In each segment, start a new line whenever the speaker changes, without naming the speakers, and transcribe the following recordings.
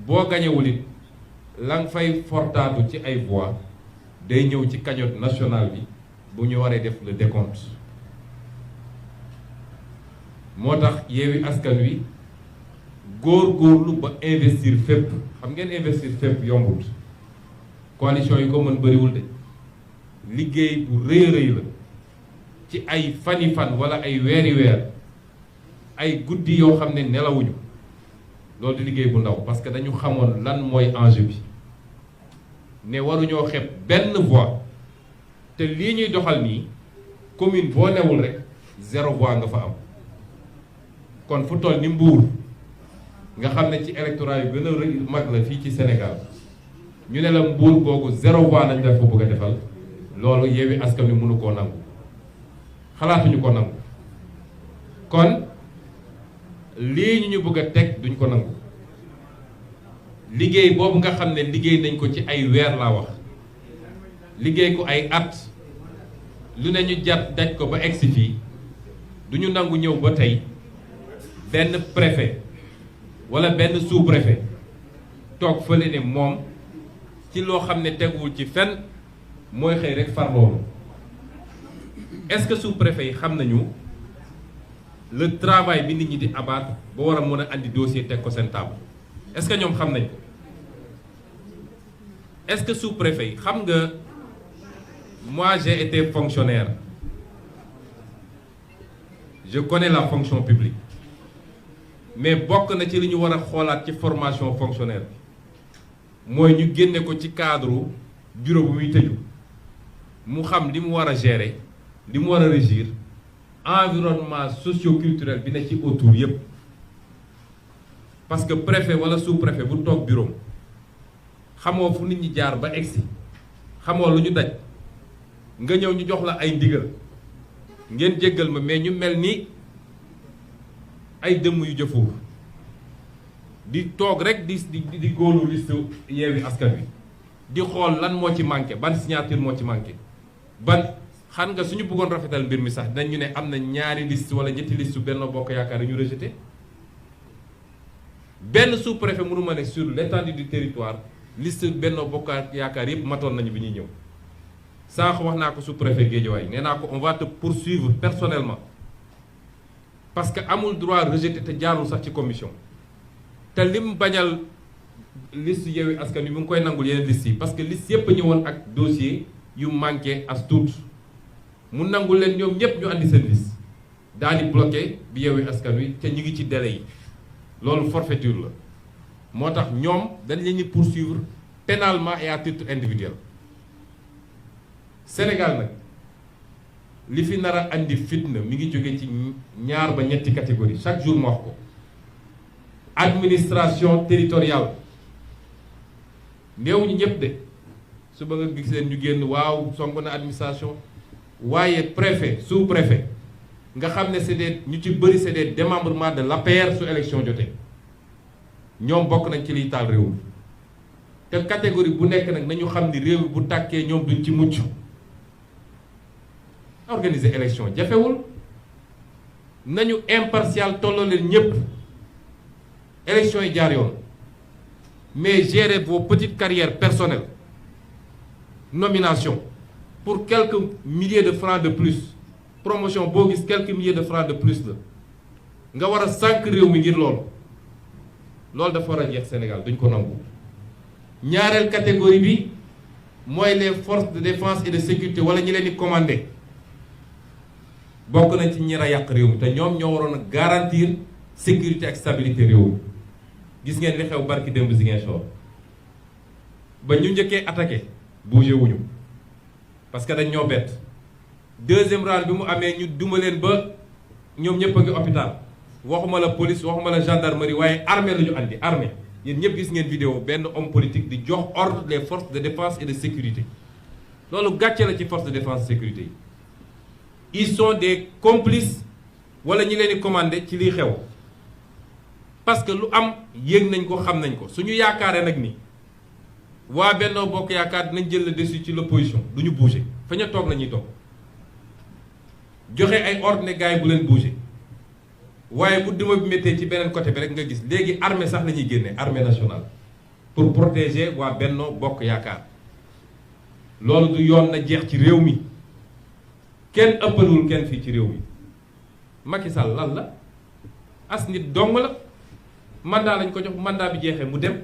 boo gañewul it la nga fay fortaatu ci ay voix day ñëw ci cagnotte nationale bi bu ñu waree def le décompte. moo tax Yewwi Askan Wi góor-góorlu ba investir fépp. xam ngeen investir fépp yombut coalition yi ko mën bëriwul de liggéey bu rëy a rëy la ci ay fani fan wala ay weeri weer ay guddi yoo xam ne nelawuñu loolu di liggéey bu ndaw parce que dañu xamoon lan mooy enjeu bi ne waruñoo xeeb benn voix te lii ñuy doxal nii commune boo newul rek 0 voix nga fa am kon fu toll ni Mbour nga xam ne ci électorat yu gën a mag la fii ci Sénégal ñu ne la Mbour googu 0 voix lañ la fa bëgg a defal loolu Yewwi Askan Wi mënu koo nangu xalaatuñu ko nangu kon lii ñu bëgg a teg duñ ko nangu liggéey boobu nga xam ne liggéey nañ ko ci ay weer laa wax liggéey ko ay at lu ne ñu jat daj ko ba egsi fii duñu nangu ñëw ba tey benn préfet wala benn sous-préfet toog fële ne moom ci loo xam ne teguwul ci fenn mooy xëy rek far loolu est-ce que sous-préfet yi xam nañu le travail bi nit ñi di abattre ba war a mën a andi dossier teg ko seen table est-ce que ñoom xam nañ ko est-ce que sous-préfet yi xam nga moi j'ai été fonctionnaire je connais la fonction publique mais bokk na ci li ñu war a xoolaat ci formation fonctionnaire bi mooy ñu génne ko ci cadre bureau bu muy tëju mu xam li mu war a gérer li mu war a régir environnement socio-culturel bi ne ci autour yépp parce que préfet wala sous-préfet bu toog bureau xamoo fu nit ñi jaar ba egsi xamoo lu ñu daj nga ñëw ñu jox la ay ndigal ngeen jéggal ma mais ñu mel ni ay dëmm yu jëfoo di toog rek di góolu liste Yewwi Askan Wi di xool lan moo ci manqué ban signature moo ci manqué ban xam nga suñu bëggoon rafetal mbir mi sax dinañ ñu ne am na ñaari liste wala ñetti liste Benno Bokk Yaakaar yu ñu rejeté benn sous-préfet mënu ma ne sur l'étendue du territoire liste Benno Bokk Yaakaar yëpp matoon nañu bi ñuy ñëw sànq wax naa ko sous-préfet Guédiawaye nee naa ko on va te poursuivre personnellement parce que amul droit rejeté te jaarul sax ci commission te lim bañal liste Yewwi Askan Wi mu ngi koy nangul yeneen liste yi parce que liste yëpp a ñëwoon ak dossier yu manqué as tuut mu nangul leen ñoom ñëpp ñu andi seen liste daal di bloqué bi Yewwi Askan Wi te ñu ngi ci délai yi loolu forfaiture la moo tax ñoom dañ leen di poursuivre pénalement et à titre individuel Sénégal nag li fi nar a andi fitna mi ngi jóge ci ñaar ba ñetti catégorie chaque jour ma wax ko administration territoriale néew ñu ñëpp de suba nga gis leen ñu génn waaw song na administration waaye préfet sous-préfet nga xam ne c'est des ñu ci bëri c'est des démembrements de l'APR su élection jotee ñoom bokk nañ ci liy taal réew mi te catégorie bu nekk nag nañu xam ni réew mi bu tàkkee ñoom duñ ci mucc organiser élection jafewul nañu impartial tolloo leen ñëpp élection yi jaar yoon mais gérer vos petites carrières personnelles nomination pour quelques milliers de francs de plus promotion boo gis quelques milliers de francs de plus la nga war a sànq réew mi ngir loolu dafa war a jeex Sénégal duñ ko nangu. ñaareel catégorie bi mooy les forces de défense et de sécurité wala ñi leen di commander bokk nañ ci ñi a yàq réew mi te ñoom ñoo waroon a garantir sécurité ak stabilité réew mi gis ngeen li xew barki démb Ziguinchor ba ñu njëkkee attaqué bougé wuñu parce que dañ ñoo bett deuxième round bi mu amee ñu duma leen ba ñoom ñëpp a ngi hôpital waxuma la police waxuma la gendarmerie waaye armée la ñu andi armée yéen ñëpp gis ngeen vidéo benn homme politique di jox ordre les forces de défense et de sécurité loolu gàcce la ci force de défense et sécurité yi ils sont des complices wala ñi leen di commandé ci liy xew parce que lu am yéeg nañ ko xam nañ ko suñu yaakaaree nag ni waa Benno Bokk Yaakaar dinañ jël le dessus ci l'opposition du ñu bouger fa ñu toog la ñuy toog joxe ay ordre ne gars yi bu leen bouger waaye bu duma bi méttee ci beneen côté bi rek nga gis léegi armée sax la ñuy génne armée nationale pour protéger waa Benno Bokk Yaakaar loolu du yoon na jeex ci réew mi kenn ëppalul kenn fii ci réew mi Macky Sall lan la as nit dong la mandat lañ ko jox mandat bi jeexee mu dem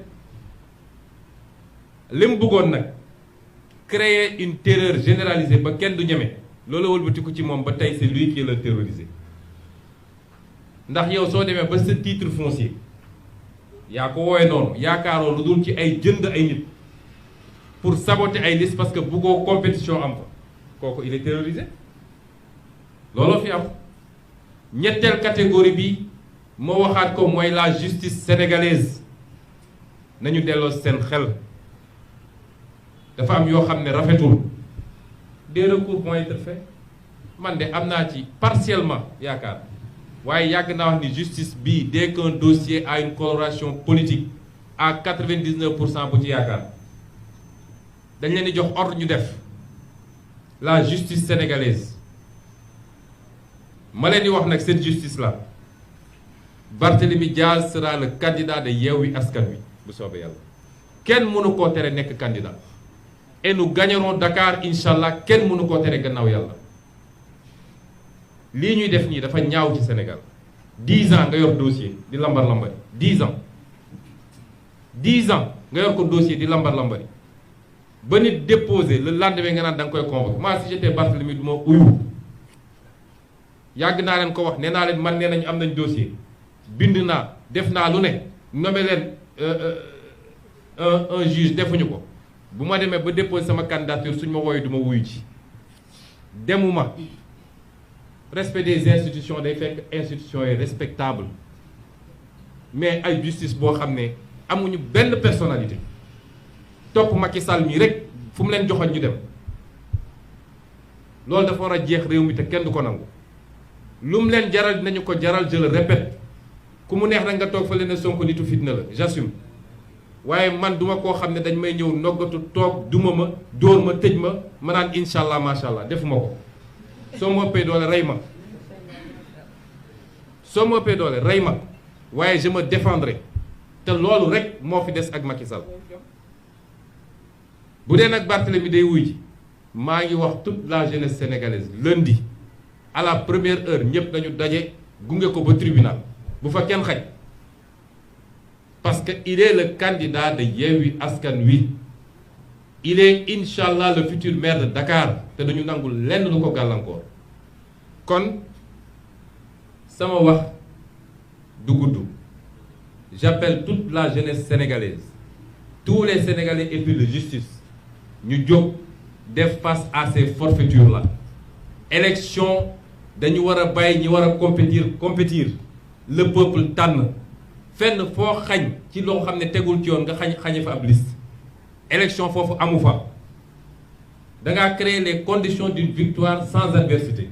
li mu bëggoon nag créer une terreur généralisée ba kenn du ñeme loolu wëlbatiku ci moom ba tey c'est lui qui l'a terrorisé ndax yow soo demee ba sa titre foncier yaa ko woowee noonu yaakaaroo lu dul ci ay jënd ay nit pour saboter ay liste parce que bëggoo compétition am fa kooku il est terrorisé looloo fi am ñetteel catégorie bi moo waxaat ko mooy la justice sénégalaise nañu delloo seen xel dafa am yoo xam ne rafetul des recours vont être faits man de am naa ci partiellement yaakaar waaye yàgg naa wax ni justice bii dès qu'un dossier a une coloration politique à 99% bu ci yaakaar dañ leen di jox ordre ñu def la justice sénégalaise ma leen di wax nag cette justice là Barthélémy Diaz sera le candidat de Yewwi Askan Wi bu soobee yàlla kenn mënu koo tere nekk candidat et nous gagnerons Dakar incha allah kenn mënu koo tere gannaaw yàlla lii ñuy def nii dafa ñaaw ci Sénégal 10 ans nga yor dossier di lambar lambari 10 ans 10 ans nga yor ko dossier di lambar lambari ba nit déposé le lendemain nga naan da nga koy convoquer moi si j'étais Barthélémy du ma uyu yàgg naa leen ko wax nee naa leen man nee nañu am nañ dossier bind naa def naa lu ne nommé leen un juge defuñu ko bu ma demee ba déposé sama candidature suñ ma wooyu du ma wuyu ci demuma respect des institutions day fekk institutions yi respectable mais ay justice boo xam ne amuñu benn personnalité topp Macky Sall mi rek fu mu leen joxoon ñu dem loolu dafa war a jeex réew mi te kenn du ko nangu lu mu leen jaral dinañu ko jaral je le répète ku mu neex nag nga toog fa leen ne Sonko nitu fitna la j'assume waaye man duma koo xam ne dañ may ñëw noggatu toog duma ma dóor ma tëj ma naan incha allah macha allah defuma ko soo ma ëppee doole rey ma soo ma ëppee doole rey ma waaye je me défendrai te loolu rek moo fi des ak Macky Sall bu dee nag Barthélémy day wuy ji maa ngi wax toute la jeunesse sénégalaise lundi à la première heure ñëpp nañu daje gunge ko ba tribunal bu fa kenn xaj parce que il est le candidat de Yewwi Askan Wi il est inchallah le futur maire de Dakar te dañu nangul lenn lu ko gàllankoor kon sama wax du gudd j'appelle toute la jeunesse sénégalaise tous les Sénégalais épris de justice ñu jóg def face à ces forfaitures là élection dañu war a bàyyi ñi war a compétir le peuple tànn fenn foo xañ ci loo xam ne tegul ci yoon nga xañe fa ab liste élection foofu amu fa dangaa créer les conditions d'une victoire sans adversité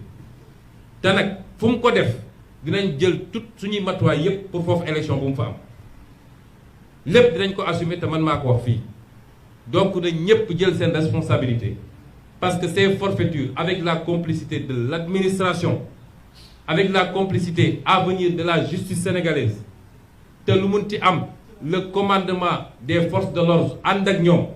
te nag fu mu ko def dinañ jël tout suñuy matuwaay yépp pour foofu élection bu mu fa am lépp dinañ ko assumer te man maa ko wax fii donc na ñépp jël seen responsabilité parce que ces forfaitures avec la complicité de l'administration avec la complicité à venir de la justice sénégalaise te lu munti am le commandement des forces de l'ordre ànd ak ñoom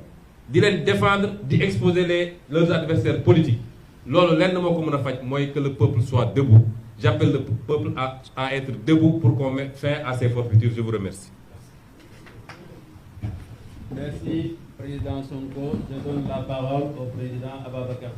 di leen défendre di exposer leurs adversaires politiques loolu lenn moo ko mën a faj mooy que le peuple soit debout j'appelle le peuple à être debout pour qu'on mette fin à ces forfaitures. Je vous remercie.
Merci, Président Sonko. Je donne la parole au Président Ababacar.